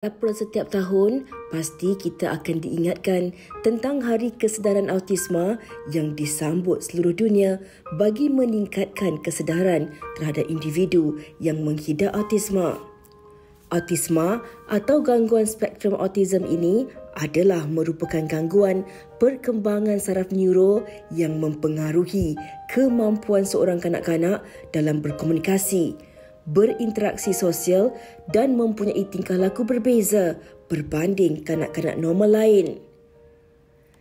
April setiap tahun, pasti kita akan diingatkan tentang Hari Kesedaran Autisma yang disambut seluruh dunia bagi meningkatkan kesedaran terhadap individu yang menghidap autisma. Autisma atau gangguan spektrum autism ini adalah merupakan gangguan perkembangan saraf neuro yang mempengaruhi kemampuan seorang kanak-kanak dalam berkomunikasi, berinteraksi sosial dan mempunyai tingkah laku berbeza berbanding kanak-kanak normal lain.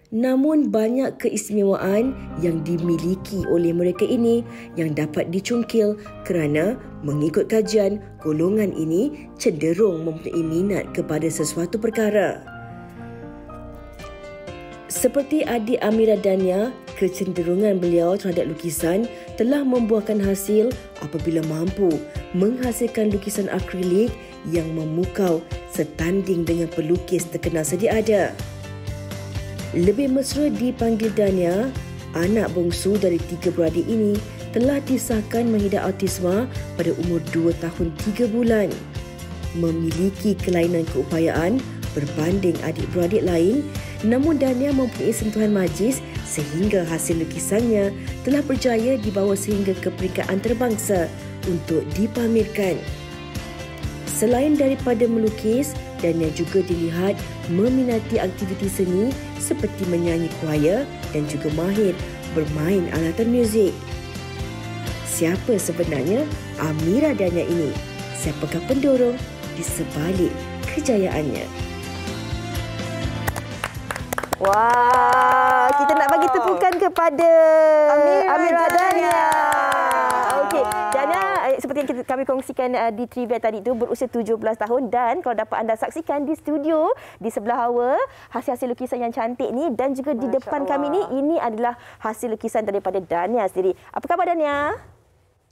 Namun banyak keistimewaan yang dimiliki oleh mereka ini yang dapat dicungkil kerana mengikut kajian, golongan ini cenderung mempunyai minat kepada sesuatu perkara. Seperti adik Amira Dania, kecenderungan beliau terhadap lukisan telah membuahkan hasil apabila mampu menghasilkan lukisan akrilik yang memukau setanding dengan pelukis terkenal sedia ada. Lebih mesra dipanggil Dania, anak bongsu dari 3 beradik ini telah disahkan mengidap autisma pada umur 2 tahun 3 bulan. Memiliki kelainan keupayaan berbanding adik-beradik lain, namun Dania mempunyai sentuhan magis sehingga hasil lukisannya telah berjaya dibawa sehingga ke peringkat antarabangsa untuk dipamerkan. Selain daripada melukis, Dania juga dilihat meminati aktiviti seni seperti menyanyi choir dan juga mahir bermain alatan muzik. Siapa sebenarnya Amira Dania ini? Siapakah pendorong di sebalik kejayaannya? Wah, kita nak bagi tepukan kepada Amira Dania. Okey, Dania seperti yang kami kongsikan di trivia tadi itu berusia 17 tahun dan kalau dapat anda saksikan di studio di sebelah hawa hasil-hasil lukisan yang cantik ni dan juga di depan kami ni ini adalah hasil lukisan daripada Dania sendiri. Apa khabar Dania?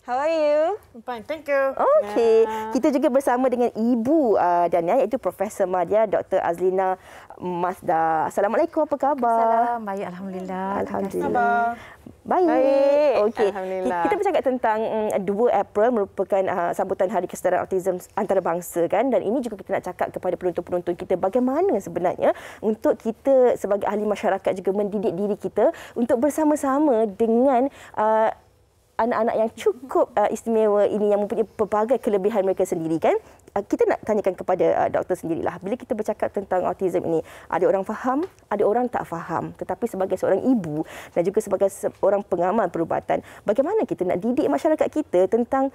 How are you? Fine, thank you. Okey, kita juga bersama dengan ibu Dania iaitu Profesor Madya Dr. Azlina Masda. Assalamualaikum, apa khabar? Salam, baik alhamdulillah. Alhamdulillah. Baik. Okey. Kita bercakap tentang 2 April merupakan sambutan Hari Kesedaran Autism antarabangsa kan, dan ini juga kita nak cakap kepada penonton-penonton kita bagaimana sebenarnya untuk kita sebagai ahli masyarakat juga mendidik diri kita untuk bersama-sama dengan anak-anak yang cukup istimewa ini yang mempunyai pelbagai kelebihan mereka sendiri kan. Kita nak tanyakan kepada doktor sendirilah. Bila kita bercakap tentang autism ini, ada orang faham, ada orang tak faham. Tetapi sebagai seorang ibu dan juga sebagai seorang pengamal perubatan, bagaimana kita nak didik masyarakat kita tentang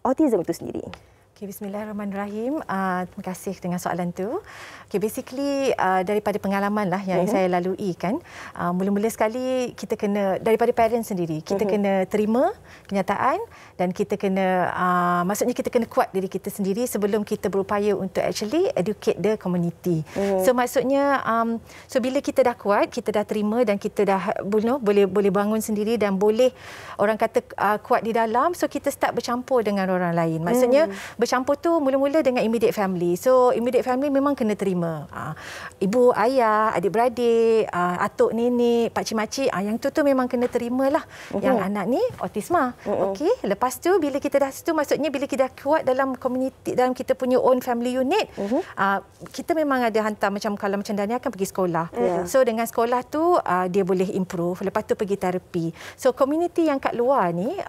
autism itu sendiri? Okay, bismillahirrahmanirrahim. Terima kasih dengan soalan tu. Okay, basically daripada pengalaman lah yang saya lalui kan. Mula-mula sekali kita kena daripada parents sendiri. Kita kena terima kenyataan dan kita kena maksudnya kita kena kuat diri kita sendiri sebelum kita berupaya untuk actually educate the community. So maksudnya so bila kita dah kuat, kita dah terima dan kita dah boleh bangun sendiri dan boleh orang kata kuat di dalam, so kita start bercampur dengan orang lain. Maksudnya bercampur tu mula-mula dengan immediate family. So immediate family memang kena terima. Ibu, ayah, adik-beradik, atuk, nenek, pakcik-makcik, yang tu memang kena terimalah. Yang anak ni autisma. Okey, lepas tu bila kita dah situ, maksudnya bila kita dah kuat dalam community, dalam kita punya own family unit, kita memang ada hantar macam kalau macam Dania akan pergi sekolah. So dengan sekolah tu dia boleh improve. Lepas tu pergi terapi. So community yang kat luar ni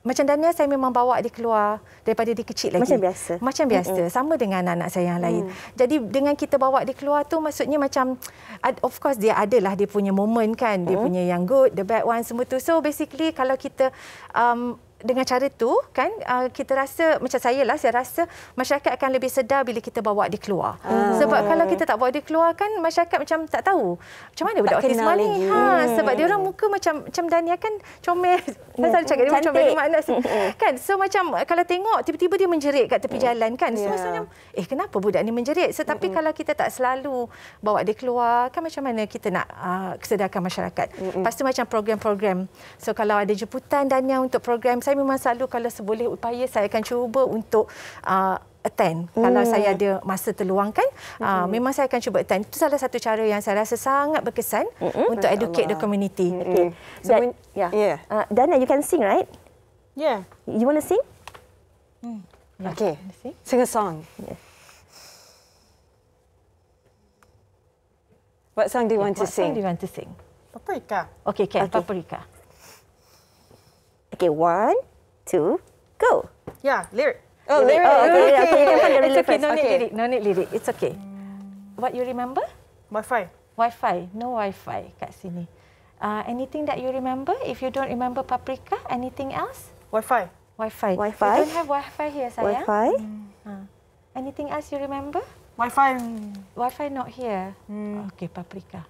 macam Dania, saya memang bawa dia keluar daripada dia kecil lagi. Macam biasa? Macam biasa. Sama dengan anak saya yang lain. Jadi dengan kita bawa dia keluar tu maksudnya macam, of course dia adalah dia punya moment kan. Dia punya yang good, the bad one, semua tu. So basically kalau kita dengan cara tu kan kita rasa macam saya rasa masyarakat akan lebih sedar bila kita bawa dia keluar. Sebab kalau kita tak bawa dia keluar kan masyarakat macam tak tahu macam mana budak autisma ni. Sebab dia orang muka macam Dania kan comel. Saya selalu cakap dia macam bagi makna kan. So macam kalau tengok tiba-tiba dia menjerit kat tepi jalan kan. So macam kenapa budak ni menjerit? So tapi kalau kita tak selalu bawa dia keluar kan macam mana kita nak kesedarkan masyarakat. Lepas tu macam program-program. So kalau ada jemputan Dania untuk program, saya memang selalu kalau seboleh upaya saya akan cuba untuk attend. Kalau saya ada masa terluang kan, memang saya akan cuba attend. Itu salah satu cara yang saya rasa sangat berkesan untuk educate the community. So, Dania, you can sing, right? Yeah. You want to sing? Okay. Sing a song. Yeah. What song do you want to What song sing? do you want to sing? Paprika. Okay, Ken, Okay. Paprika. Okay, 1, 2, go. Yeah, lyric. Oh, Okay, you can find the It's okay, lyrics. no need Okay. lirik, no need lirik. It's okay. What you remember? Wi-Fi. Wi-Fi, no Wi-Fi kat sini. Anything that you remember? If you don't remember Paprika, anything else? Wi-Fi. Wi-Fi. Wi-Fi? You don't have Wi-Fi here, sayang. Wi-Fi. Anything else you remember? Wi-Fi. Wi-Fi not here. Okay, Paprika.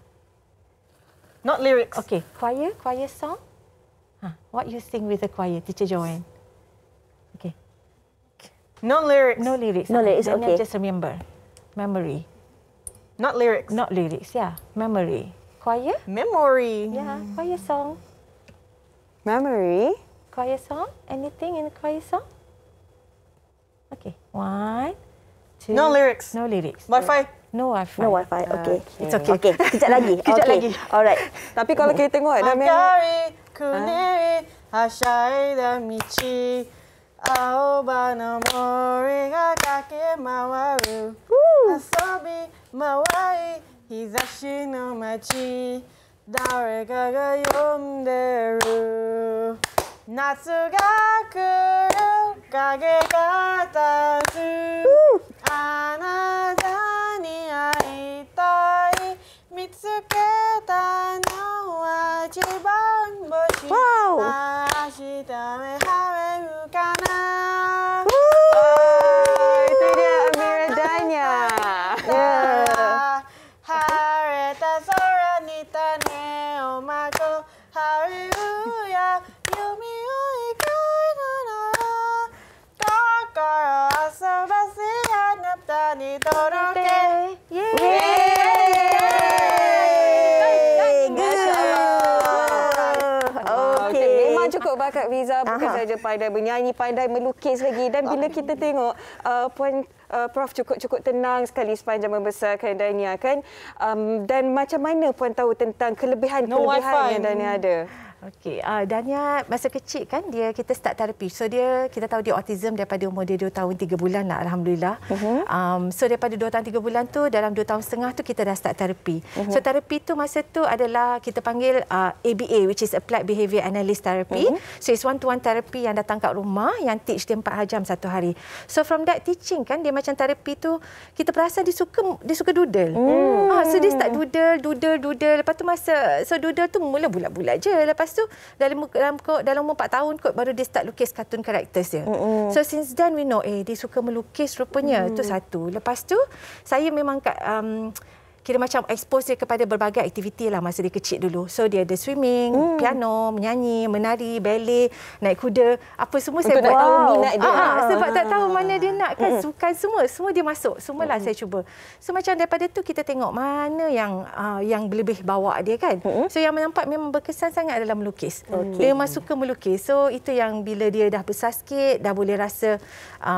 Not lyrics. Okay, choir song. What you sing with the choir, Teacher Joanne? Okay, No lyrics. no lyrics. No lyrics, Then okay. just remember, memory. Not lyrics. Not lyrics, yeah, memory. Choir, Memory. yeah, choir song. Memory. Choir song. Anything in the choir song? Okay, 1, 2. No lyrics. No lyrics. Wi-Fi. No Wi-Fi. No Wi-Fi. Okay. It's okay. Okay, kejap lagi. Kejap Okay. lagi. Alright. Tapi kalau kita tengok dah memang Akari kuneri hashai da michi aoba no mori ga kake mawaru asobi mawai hizashi no machi dareka ga yonderu natsu ga kuru kage ga tatsu anata ni aitai mitsuketa no wa chiban boshi Wow. ashita me hareru kana. itu dia Amira Dania. Hareta sora nita ne omako haruya yumi o ikai no nara kakara asabasi anapta ni toroke. Memang cukup bakat Fiza, bukan saja pandai bernyanyi, pandai melukis lagi. Dan bila kita tengok Puan Prof cukup tenang sekali sepanjang membesarkan Dania kan. Dan macam mana Puan tahu tentang kelebihan-kelebihan yang Dania ada? Okey, Dania masa kecil kan kita start terapi. So kita tahu dia autism daripada umur dia 2 tahun 3 bulan lah, alhamdulillah. So daripada 2 tahun 3 bulan tu dalam 2 tahun setengah tu kita dah start terapi. So terapi tu masa tu adalah kita panggil ABA, which is Applied Behaviour Analyst Therapy. So it's one-to-one therapy yang datang kat rumah yang teach dia 4 jam satu hari. So from that teaching kan dia macam terapi tu kita perasan dia suka doodle. So dia start doodle. Lepas tu so doodle tu mula bulat-bulat je. Lepas tu dalam umur 4 tahun kot baru dia start lukis kartun characters dia. So since then we know dia suka melukis rupanya. Itu satu. Lepas tu saya memang kira macam expose dia kepada berbagai aktiviti lah masa dia kecil dulu. So dia ada swimming, piano, menyanyi, menari, ballet, naik kuda, apa semua saya buat. Nak tahu minat dia. Sebab tak tahu mana dia nak kan, sukan semua dia masuk. Semualah saya cuba. So macam daripada tu kita tengok mana yang lebih bawa dia kan. So yang nampak memang berkesan sangat dalam melukis. Dia memang suka melukis. So itu yang bila dia dah besar sikit, dah boleh rasa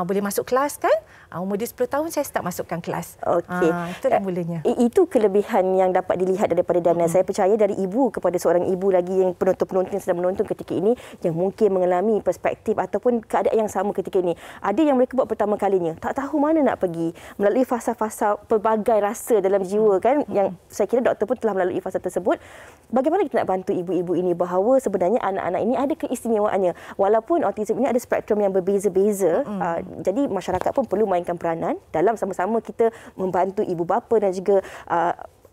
boleh masuk kelas kan. Umur dia 10 tahun saya start masukkan kelas. Okey. Itulah mulanya. Itu kelebihan yang dapat dilihat daripada Dania. Saya percaya dari ibu kepada seorang ibu lagi yang penonton-penonton yang sedang menonton ketika ini yang mungkin mengalami perspektif ataupun keadaan yang sama ketika ini. Ada yang mereka buat pertama kalinya, tak tahu mana nak pergi, melalui fasa-fasa pelbagai rasa dalam jiwa kan, yang saya kira doktor pun telah melalui fasa tersebut. Bagaimana kita nak bantu ibu-ibu ini bahawa sebenarnya anak-anak ini ada keistimewaannya. Walaupun autism ini ada spektrum yang berbeza-beza, jadi masyarakat pun perlu mainkan peranan dalam sama-sama kita membantu ibu bapa dan juga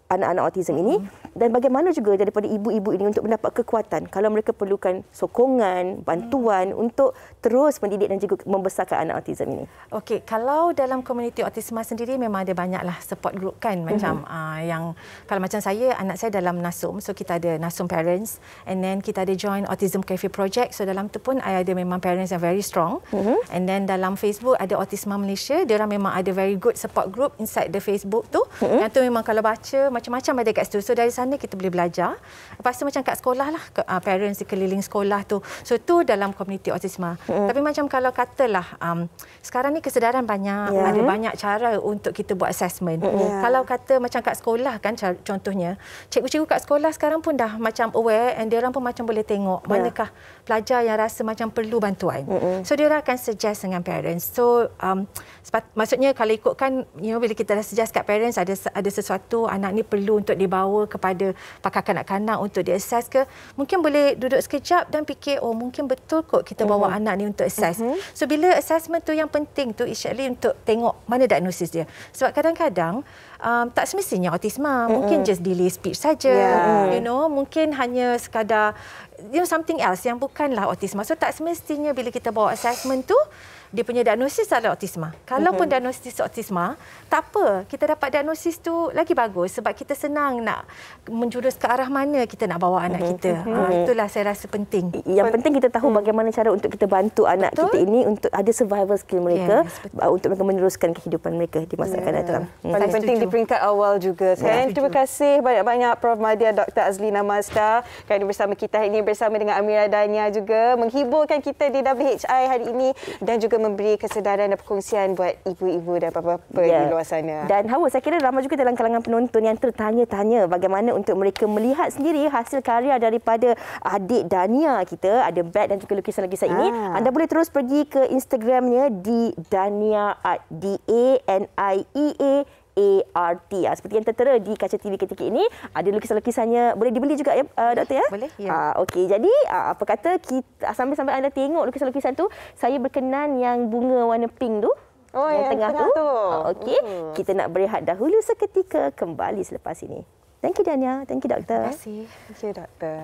anak-anak autism ini, dan bagaimana juga daripada ibu-ibu ini untuk mendapat kekuatan kalau mereka perlukan sokongan, bantuan untuk terus mendidik dan juga membesarkan anak autism ini. Okey, kalau dalam komuniti autism sendiri memang ada banyaklah support group kan, macam yang kalau macam saya, anak saya dalam NASUM, so kita ada NASUM Parents, and then kita ada join Autism Cafe Project, so dalam tu pun ada memang parents yang very strong, and then dalam Facebook ada Autisma Malaysia, dia orang memang ada very good support group inside the Facebook tu, yang tu memang kalau baca macam-macam ada kat situ. So dari sana kita boleh belajar. Lepas tu macam kat sekolah lah, parents di keliling sekolah tu. So tu dalam komuniti autisma. Tapi macam kalau katalah sekarang ni kesedaran banyak, ada banyak cara untuk kita buat assessment. Kalau kata macam kat sekolah kan contohnya, cikgu-cikgu kat sekolah sekarang pun dah macam aware, and dia orang pun macam boleh tengok manakah pelajar yang rasa macam perlu bantuan. So dia orang akan suggest dengan parents. So maksudnya kalau ikutkan bila kita dah suggest kat parents ada sesuatu anak ni perlu untuk dibawa kepada pakar kanak-kanak untuk diassess ke, mungkin boleh duduk sekejap dan fikir, oh mungkin betul kot kita bawa anak ni untuk assess. So bila assessment tu yang penting tu actually untuk tengok mana diagnosis dia. Sebab kadang-kadang tak semestinya autisma, mungkin just delay speech saja. You know, mungkin hanya sekadar something else yang bukanlah autisma. So tak semestinya bila kita bawa assessment tu dia punya diagnosis adalah autisma. Kalau pun diagnosis autisma, tak apa. Kita dapat diagnosis tu lagi bagus sebab kita senang nak menjurus ke arah mana kita nak bawa anak kita. Itulah saya rasa penting. Yang penting kita tahu bagaimana cara untuk kita bantu anak kita ini untuk ada survival skill mereka, untuk mereka meneruskan kehidupan mereka di masa akan datang. Paling penting di peringkat awal juga. Terima kasih banyak-banyak Prof. Madya, Dr. Azlina Mazda kerana bersama kita hari ini bersama dengan Amira Dania juga menghiburkan kita di WHI hari ini dan juga memberi kesedaran dan perkongsian buat ibu-ibu dan bapa-bapa di luar sana. Dan Hawa, saya kira ramai juga dalam kalangan penonton yang tertanya-tanya bagaimana untuk mereka melihat sendiri hasil karya daripada adik Dania kita, ada beg dan juga lukisan-lukisan ini. Anda boleh terus pergi ke Instagramnya di Dania Art, DANIEA ART. Seperti yang tertera di kaca TV ketika ini, ada lukisan-lukisannya. Boleh dibeli juga ya, Doktor ya? Boleh, ya. Okey, jadi apa kata kita sambil-sambil anda tengok lukisan-lukisan tu, saya berkenan yang bunga warna pink tu. Yang tengah tu. Okey, kita nak berehat dahulu seketika, kembali selepas ini. Thank you Dania, thank you Doktor. Terima kasih. Terima kasih Doktor.